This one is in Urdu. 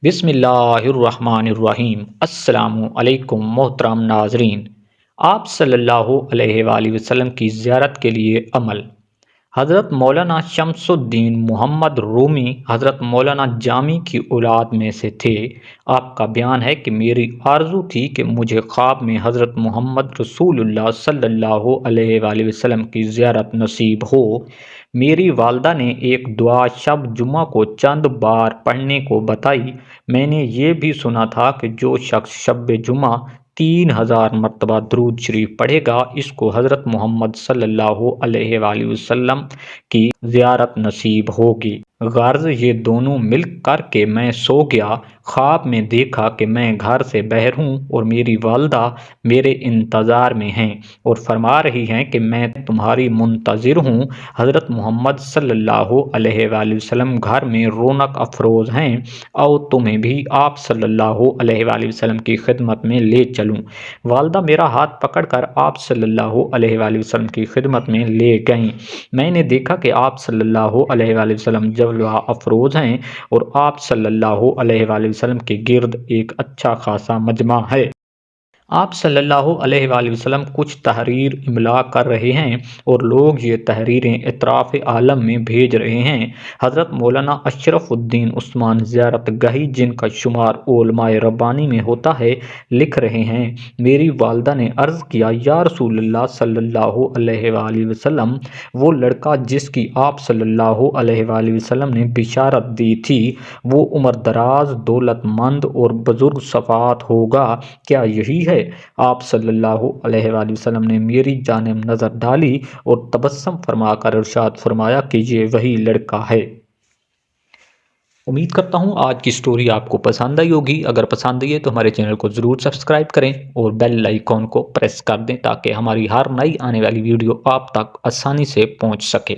بسم اللہ الرحمن الرحیم۔ السلام علیکم محترم ناظرین۔ آپ صلی اللہ علیہ وآلہ وسلم کی زیارت کے لیے عمل۔ حضرت مولانا شمس الدین محمد رومی حضرت مولانا جامی کی اولاد میں سے تھے۔ آپ کا بیان ہے کہ میری آرزو تھی کہ مجھے خواب میں حضرت محمد رسول اللہ صلی اللہ علیہ وآلہ وسلم کی زیارت نصیب ہو۔ میری والدہ نے ایک دعا شب جمعہ کو چند بار پڑھنے کو بتائی۔ میں نے یہ بھی سنا تھا کہ جو شخص شب جمعہ 3000 مرتبہ درود شریف پڑھے گا، اس کو حضرت محمد صلی اللہ علیہ وآلہ وسلم کی زیارت نصیب ہوگی۔ غرض یہ دونوں مل کر کے میں سو گیا۔ خواب میں دیکھا کہ میں گھر سے باہر ہوں اور میری والدہ میرے انتظار میں ہیں اور فرما رہی ہیں کہ میں تمہاری منتظر ہوں۔ حضرت محمد صلی اللہ علیہ وآلہ وسلم گھر میں رونق افروز ہیں، اور تمہیں بھی آپ صلی اللہ علیہ وآلہ وسلم کی خدمت میں لے چلوں۔ والدہ میرا ہاتھ پکڑ کر آپ صلی اللہ علیہ وآلہ وسلم کی خدمت میں لے گئیں۔ میں نے دیکھا کہ آپ صلی اللہ علیہ وآلہ وسلم جلوہ افروز ہیں اور آپ صلی اللہ علیہ وآلہ وسلم کے گرد ایک اچھا خاصا مجمع ہے۔ آپ صلی اللہ علیہ وآلہ وسلم کچھ تحریر املا کر رہے ہیں اور لوگ یہ تحریریں اطراف عالم میں بھیج رہے ہیں۔ حضرت مولانا اشرف الدین عثمان زیارت گاہی، جن کا شمار علماء ربانی میں ہوتا ہے، لکھ رہے ہیں۔ میری والدہ نے عرض کیا، یا رسول اللہ صلی اللہ علیہ وآلہ وسلم، وہ لڑکا جس کی آپ صلی اللہ علیہ وآلہ وسلم نے بشارت دی تھی، وہ عمر دراز، دولت مند اور بزرگ صفات ہوگا، کیا یہی ہے؟ آپ صلی اللہ علیہ وآلہ وسلم نے میری جانب نظر ڈالی اور تبسم فرما کر ارشاد فرمایا کہ یہ وہی لڑکا ہے۔ امید کرتا ہوں آج کی سٹوری آپ کو پسند آئی ہوگی۔ اگر پسند آئی ہے تو ہمارے چینل کو ضرور سبسکرائب کریں اور بیل آئیکن کو پریس کر دیں تاکہ ہماری ہر نئی آنے والی ویڈیو آپ تک آسانی سے پہنچ سکے۔